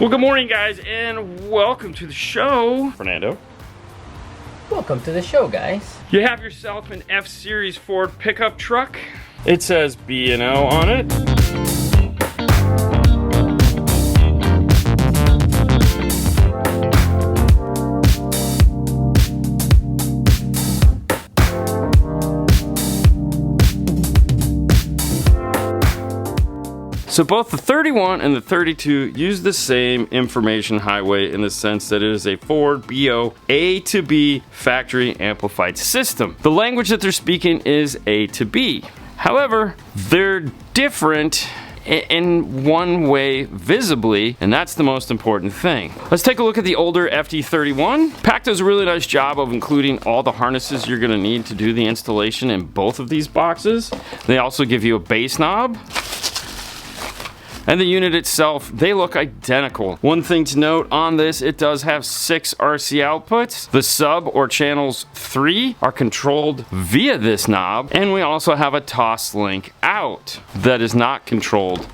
Well, good morning, guys, and welcome to the show. Fernando. Welcome to the show, guys. You have yourself an F-Series Ford pickup truck. It says B&O on it. So both the 31 and the 32 use the same information highway in the sense that it is a Ford BO A to B factory amplified system. The language that they're speaking is A to B. However, they're different in one way visibly, and that's the most important thing. Let's take a look at the older FD31. Pac does a really nice job of including all the harnesses you're going to need to do the installation in both of these boxes. They also give you a bass knob. And the unit itself, they look identical. One thing to note on this, it does have 6 RC outputs. The sub or channels 3 are controlled via this knob, and we also have a toss link out that is not controlled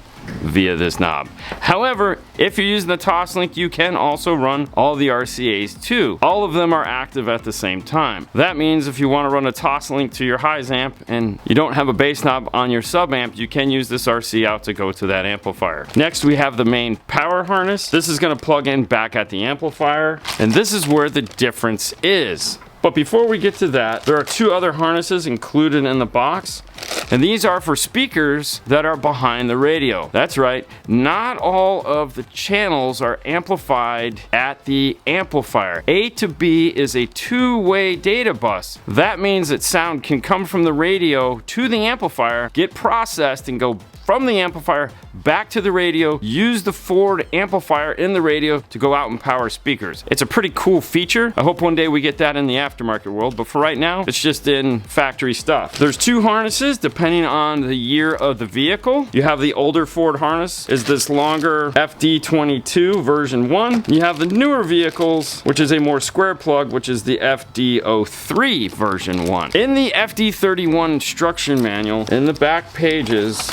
via this knob. However, if you're using the toss link, you can also run all the RCAs too. All of them are active at the same time. That means if you want to run a toss link to your highs amp and you don't have a bass knob on your sub amp, you can use this RC out to go to that amplifier. Next, we have the main power harness. This is going to plug in back at the amplifier, and this is where the difference is. But before we get to that, there are 2 other harnesses included in the box, and these are for speakers that are behind the radio. That's right, not all of the channels are amplified at the amplifier. A to B is a 2-way data bus. That means that sound can come from the radio to the amplifier, get processed, and go from the amplifier back to the radio, use the Ford amplifier in the radio to go out and power speakers. It's a pretty cool feature. I hope one day we get that in the aftermarket world, but for right now, it's just in factory stuff. There's 2 harnesses depending on the year of the vehicle. You have the older Ford harness, is this longer FD22 version 1. You have the newer vehicles, which is a more square plug, which is the FD03 version 1. In the FD31 instruction manual, in the back pages,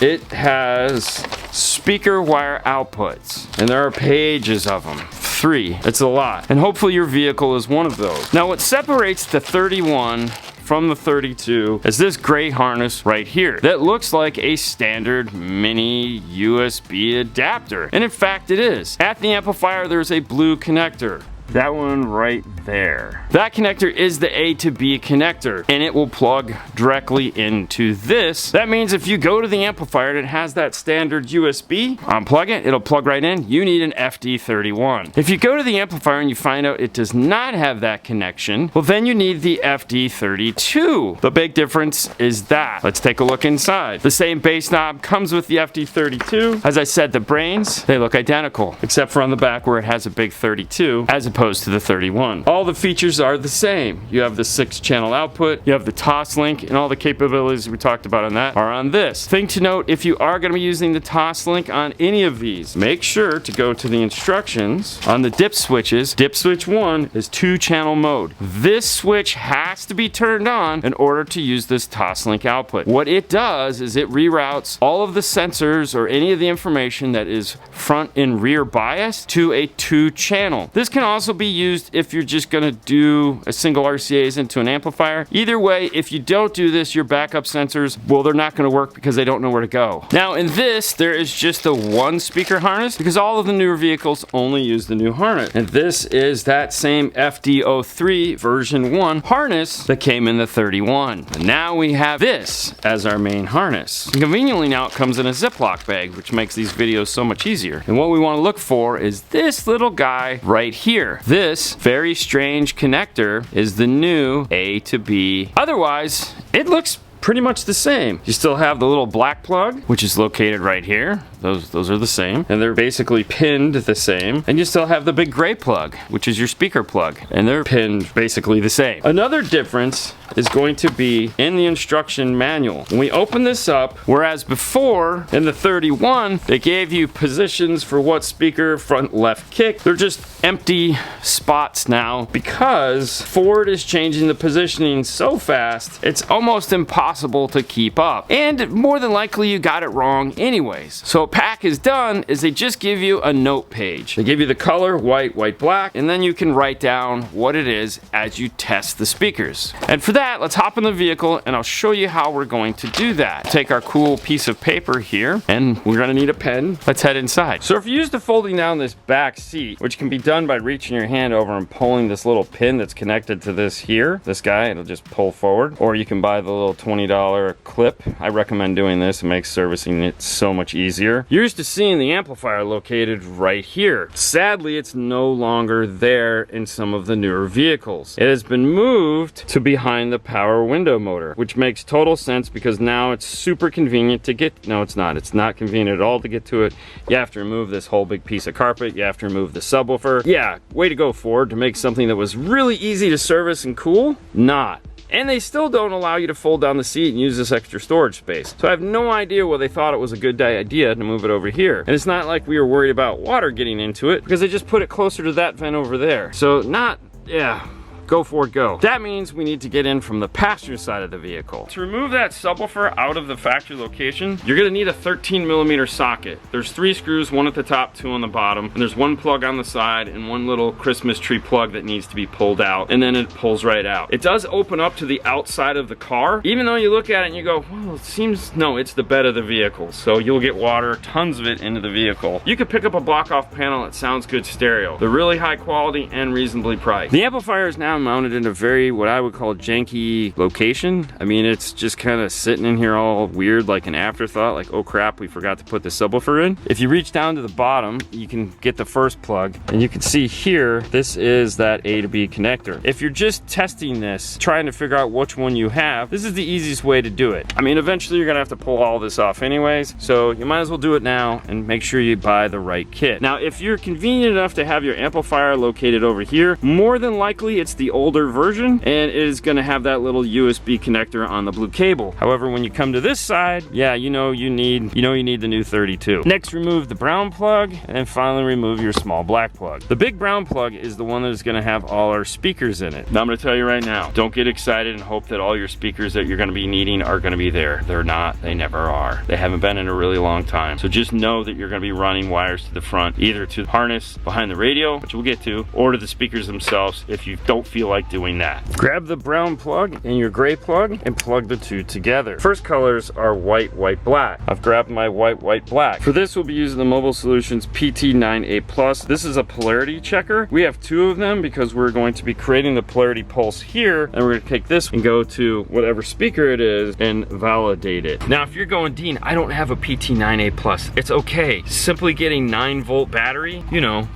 it has speaker wire outputs, and there are pages of them. 3. It's a lot, and hopefully your vehicle is one of those. Now, what separates the 31 from the 32 is this gray harness right here that looks like a standard mini USB adapter, and in fact it is. At the amplifier, there's a blue connector. That one right there. That connector is the A to B connector, and it will plug directly into this. That means if you go to the amplifier and it has that standard USB, unplug it, it'll plug right in. You need an FD31. If you go to the amplifier and you find out it does not have that connection, well, then you need the FD32. The big difference is that. Let's take a look inside. The same bass knob comes with the FD32. As I said, the brains, they look identical, except for on the back where it has a big 32 as opposed to the 31. All the features are the same. You have the 6-channel output, you have the toss link, and all the capabilities we talked about on that are on this. Thing to note, if you are going to be using the toss link on any of these, make sure to go to the instructions on the dip switches. Dip switch 1 is 2-channel mode. This switch has to be turned on in order to use this toss link output. What it does is it reroutes all of the sensors or any of the information that is front and rear biased to a 2-channel. This can also be used if you're just going to do a single RCAs into an amplifier. Either way, if you don't do this, your backup sensors, well, they're not going to work because they don't know where to go. Now in this, there is just the 1 speaker harness because all of the newer vehicles only use the new harness. And this is that same FD03 version 1 harness that came in the 31. And now we have this as our main harness. And conveniently now it comes in a Ziploc bag, which makes these videos so much easier. And what we want to look for is this little guy right here. This very strange connector is the new A to B. Otherwise, it looks pretty much the same. You still have the little black plug, which is located right here. Those are the same, and they're basically pinned the same. And you still have the big gray plug, which is your speaker plug, and they're pinned basically the same. Another difference is going to be in the instruction manual. When we open this up, whereas before in the 31, they gave you positions for what speaker, front, left, kick, they're just empty spots now because Ford is changing the positioning so fast, it's almost impossible to keep up. And more than likely, you got it wrong anyways. So What Pac has done is they just give you a note page. They give you the color, white, white, black, and then you can write down what it is as you test the speakers. And for that, let's hop in the vehicle and I'll show you how we're going to do that. Take our cool piece of paper here, and we're gonna need a pen. Let's head inside. So if you're used to folding down this back seat, which can be done by reaching your hand over and pulling this little pin that's connected to this here, this guy, it'll just pull forward. Or you can buy the little $20 clip. I recommend doing this. It makes servicing it so much easier. You're used to seeing the amplifier located right here. Sadly, it's no longer there in some of the newer vehicles. It has been moved to behind the power window motor, which makes total sense because now it's super convenient to get. No, it's not. It's not convenient at all to get to it. You have to remove this whole big piece of carpet. You have to remove the subwoofer. Yeah, way to go, Ford, to make something that was really easy to service and cool, not. And they still don't allow you to fold down the seat and use this extra storage space. So I have no idea why they thought it was a good idea to move it over here. And it's not like we were worried about water getting into it because they just put it closer to that vent over there. So yeah. Go Ford, go. That means we need to get in from the passenger side of the vehicle. To remove that subwoofer out of the factory location, you're gonna need a 13mm socket. There's 3 screws, 1 at the top, 2 on the bottom, and there's 1 plug on the side and 1 little Christmas tree plug that needs to be pulled out, and then it pulls right out. It does open up to the outside of the car, even though you look at it and you go, well, it seems, no, it's the bed of the vehicle, so you'll get water, tons of it, into the vehicle. You could pick up a block-off panel that sounds good stereo. They're really high quality and reasonably priced. The amplifier is now mounted in a very, what I would call, janky location. I mean, it's just kind of sitting in here all weird, like an afterthought, like, oh crap, we forgot to put the subwoofer in. If you reach down to the bottom, you can get the first plug, and you can see here, this is that A to B connector. If you're just testing this, trying to figure out which one you have, this is the easiest way to do it. I mean, eventually you're gonna have to pull all this off anyways, so you might as well do it now and make sure you buy the right kit. Now, if you're convenient enough to have your amplifier located over here, more than likely it's the older version, and it is going to have that little USB connector on the blue cable. However, when you come to this side, yeah, you need the new 32. Next, remove the brown plug, and finally remove your small black plug. The big brown plug is the one that is going to have all our speakers in it. Now I'm going to tell you right now, don't get excited and hope that all your speakers that you're going to be needing are going to be there. They're not. They never are. They haven't been in a really long time. So just know that you're going to be running wires to the front, either to the harness behind the radio, which we'll get to, or to the speakers themselves if you don't feel like doing that. Grab the brown plug and your gray plug and plug the two together. First colors are white, white, black. I've grabbed my white, white, black. For this, we'll be using the Mobile Solutions PT9A+. This is a polarity checker. We have 2 of them because we're going to be creating the polarity pulse here, and we're going to take this and go to whatever speaker it is and validate it. Now, if you're going, Dean, I don't have a PT9A+. It's okay. Simply getting 9-volt battery, you know,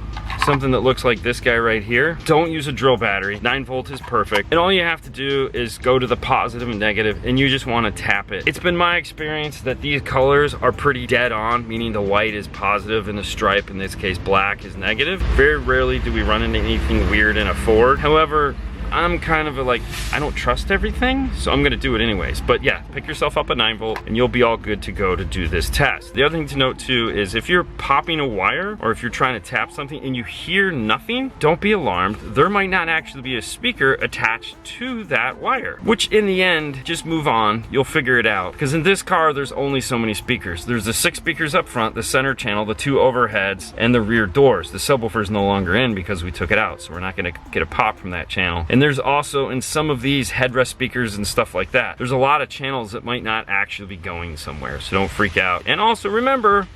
something that looks like this guy right here. Don't use a drill battery. 9-volt is perfect. And all you have to do is go to the positive and negative, and you just want to tap it. It's been my experience that these colors are pretty dead on, meaning the white is positive and the stripe, in this case black, is negative. Very rarely do we run into anything weird in a Ford. However, I'm kind of I don't trust everything, so I'm gonna do it anyways. But yeah, pick yourself up a 9-volt and you'll be all good to go to do this test. The other thing to note too is if you're popping a wire or if you're trying to tap something and you hear nothing, don't be alarmed. There might not actually be a speaker attached to that wire, which in the end, just move on, you'll figure it out. Because in this car, there's only so many speakers. There's the 6 speakers up front, the center channel, the 2 overheads, and the rear doors. The subwoofer is no longer in because we took it out, so we're not gonna get a pop from that channel. And there's also, in some of these headrest speakers and stuff like that, there's a lot of channels that might not actually be going somewhere, so don't freak out. And also remember,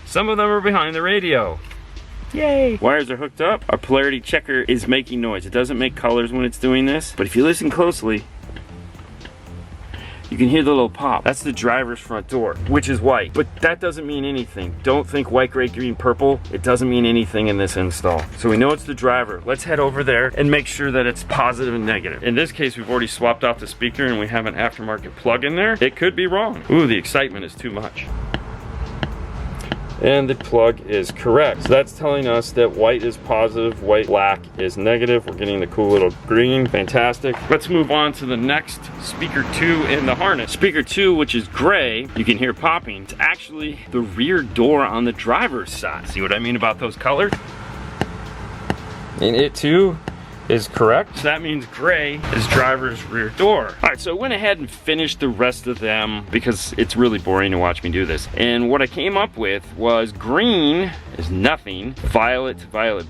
some of them are behind the radio. Yay! Wires are hooked up. Our polarity checker is making noise. It doesn't make colors when it's doing this, but if you listen closely, you can hear the little pop. That's the driver's front door, which is white. But that doesn't mean anything. Don't think white, gray, green, purple. It doesn't mean anything in this install. So we know it's the driver. Let's head over there and make sure that it's positive and negative. In this case, we've already swapped out the speaker and we have an aftermarket plug in there. It could be wrong. Ooh, the excitement is too much. And the plug is correct. So that's telling us that white is positive, white, black is negative. We're getting the cool little green, fantastic. Let's move on to the next speaker 2 in the harness. Speaker 2, which is gray, you can hear popping. It's actually the rear door on the driver's side. See what I mean about those colors? And it too is correct. So that means gray is driver's rear door. All right, so I went ahead and finished the rest of them because it's really boring to watch me do this. And what I came up with was green is nothing. Violet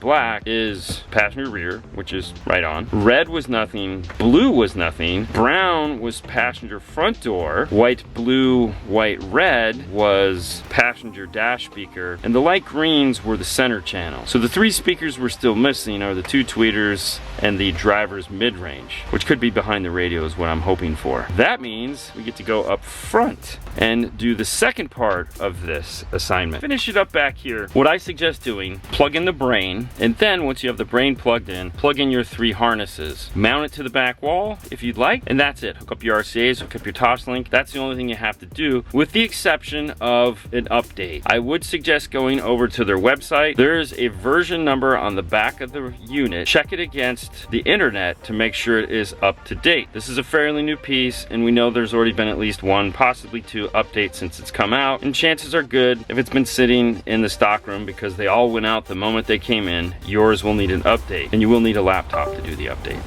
black is passenger rear, which is right on. Red was nothing. Blue was nothing. Brown was passenger front door. White, blue, white, red was passenger dash speaker. And the light greens were the center channel. So the 3 speakers we're still missing are the 2 tweeters and the driver's mid-range, which could be behind the radio is what I'm hoping for. That means we get to go up front and do the second part of this assignment. Finish it up back here. What I suggest doing, plug in the brain, and then once you have the brain plugged in, plug in your 3 harnesses. Mount it to the back wall if you'd like, and that's it. Hook up your RCAs, hook up your Toslink. That's the only thing you have to do, with the exception of an update. I would suggest going over to their website. There's a version number on the back of the unit. Check it against the internet to make sure it is up to date. This is a fairly new piece, and we know there's already been at least 1, possibly 2 updates since it's come out, and chances are good if it's been sitting in the stock room because they all went out the moment they came in, yours will need an update, and you will need a laptop to do the update.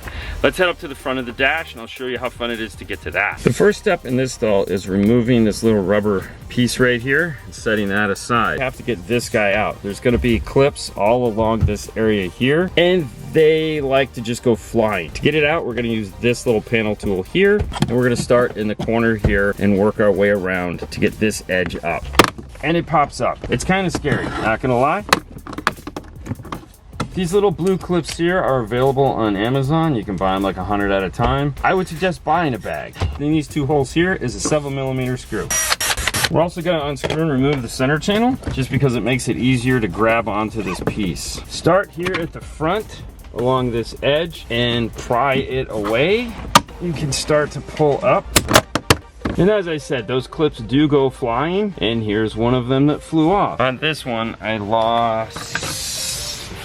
Let's head up to the front of the dash and I'll show you how fun it is to get to that. The first step in this install is removing this little rubber piece right here and setting that aside. You have to get this guy out. There's going to be clips all along this area here, and they like to just go flying. To get it out, we're going to use this little panel tool here, and we're going to start in the corner here and work our way around to get this edge up. And it pops up. It's kind of scary, not gonna lie. These little blue clips here are available on Amazon. You can buy them like 100 at a time. I would suggest buying a bag. In these 2 holes here is a 7mm screw. We're also going to unscrew and remove the center channel just because it makes it easier to grab onto this piece. Start here at the front along this edge and pry it away. You can start to pull up. And as I said, those clips do go flying, and here's one of them that flew off. On this one, I lost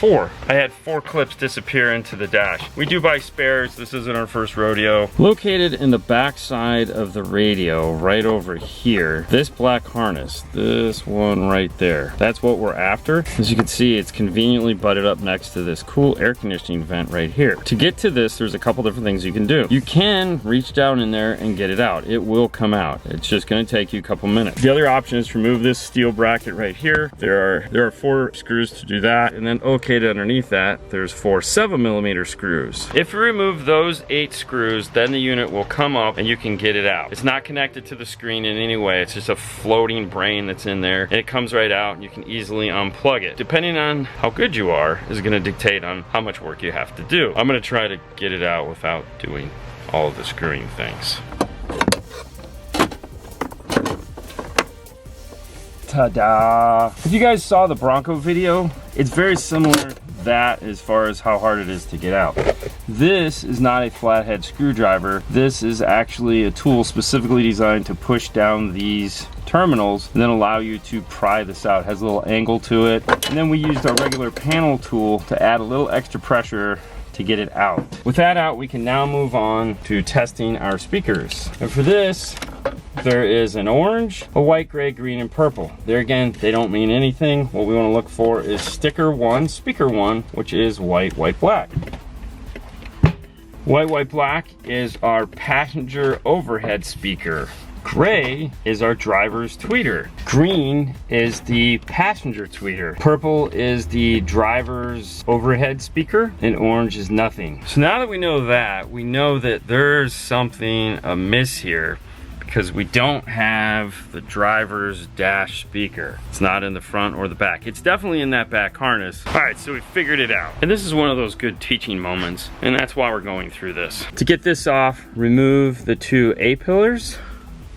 4. I had 4 clips disappear into the dash. We do buy spares. This isn't our first rodeo. Located in the back side of the radio, right over here, this black harness, this one right there, that's what we're after. As you can see, it's conveniently butted up next to this cool air conditioning vent right here. To get to this, there's a couple different things you can do. You can reach down in there and get it out. It will come out. It's just going to take you a couple minutes. The other option is to remove this steel bracket right here. There are 4 screws to do that, and then located underneath that, there's 4 7mm screws. If you remove those 8 screws, then the unit will come up and you can get it out. It's not connected to the screen in any way. It's just a floating brain that's in there, and it comes right out and you can easily unplug it. Depending on how good you are is going to dictate on how much work you have to do. I'm going to try to get it out without doing all of the screwing things. Ta-da! If you guys saw the Bronco video, it's very similar to that as far as how hard it is to get out. This is not a flathead screwdriver. This is actually a tool specifically designed to push down these terminals and then allow you to pry this out. It has a little angle to it. And then we used our regular panel tool to add a little extra pressure to get it out. With that out, we can now move on to testing our speakers. And for this, there is an orange, a white, gray, green, and purple. There again, they don't mean anything. What we want to look for is sticker 1, speaker 1, which is white, white, black. White, white, black is our passenger overhead speaker. Gray is our driver's tweeter. Green is the passenger tweeter. Purple is the driver's overhead speaker, and orange is nothing. So now that we know that there's something amiss here, because we don't have the driver's dash speaker. It's not in the front or the back. It's definitely in that back harness. All right, so we figured it out. And this is one of those good teaching moments, and that's why we're going through this. To get this off, remove the 2 A-pillars,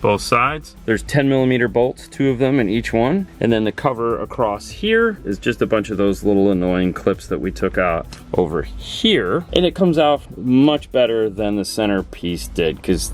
both sides. There's 10mm bolts, 2 of them in each one. And then the cover across here is just a bunch of those little annoying clips that we took out over here. And it comes out much better than the center piece did, because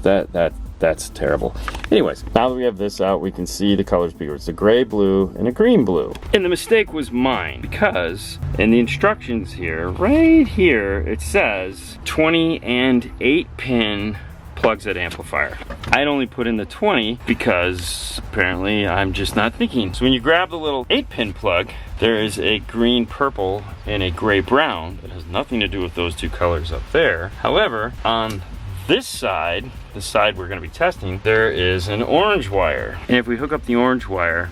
that's terrible. Anyways, now that we have this out, we can see the color speaker. It's a gray blue and a green blue. And the mistake was mine, because in the instructions here, right here, it says 20 and 8 pin plugs that amplifier. I'd only put in the 20 because apparently I'm just not thinking. So when you grab the little 8-pin plug, there is a green, purple, and a gray brown. It has nothing to do with those two colors up there. However, on this side, the side we're going to be testing, there is an orange wire. And if we hook up the orange wire,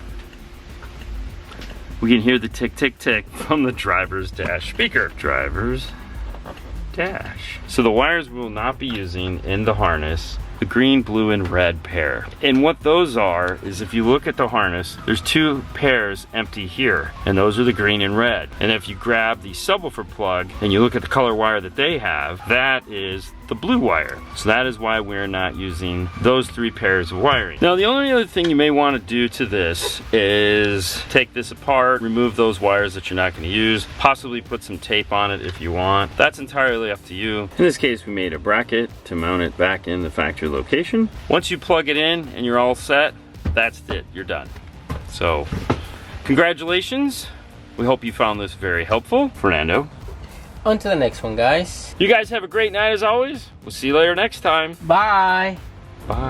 we can hear the tick, tick, tick from the driver's dash speaker. Driver's dash. So the wires we will not be using in the harness, the green, blue, and red pair. And what those are is, if you look at the harness, there's 2 pairs empty here, and those are the green and red. And if you grab the subwoofer plug and you look at the color wire that they have, that is the blue wire. So that is why we're not using those 3 pairs of wiring. Now, the only other thing you may want to do to this is take this apart, remove those wires that you're not going to use, possibly put some tape on it if you want. That's entirely up to you. In this case, we made a bracket to mount it back in the factory location. Once you plug it in and you're all set, that's it, you're done. So, congratulations. We hope you found this very helpful. Fernando. On to the next one, guys. You guys have a great night as always. We'll see you later next time. Bye. Bye.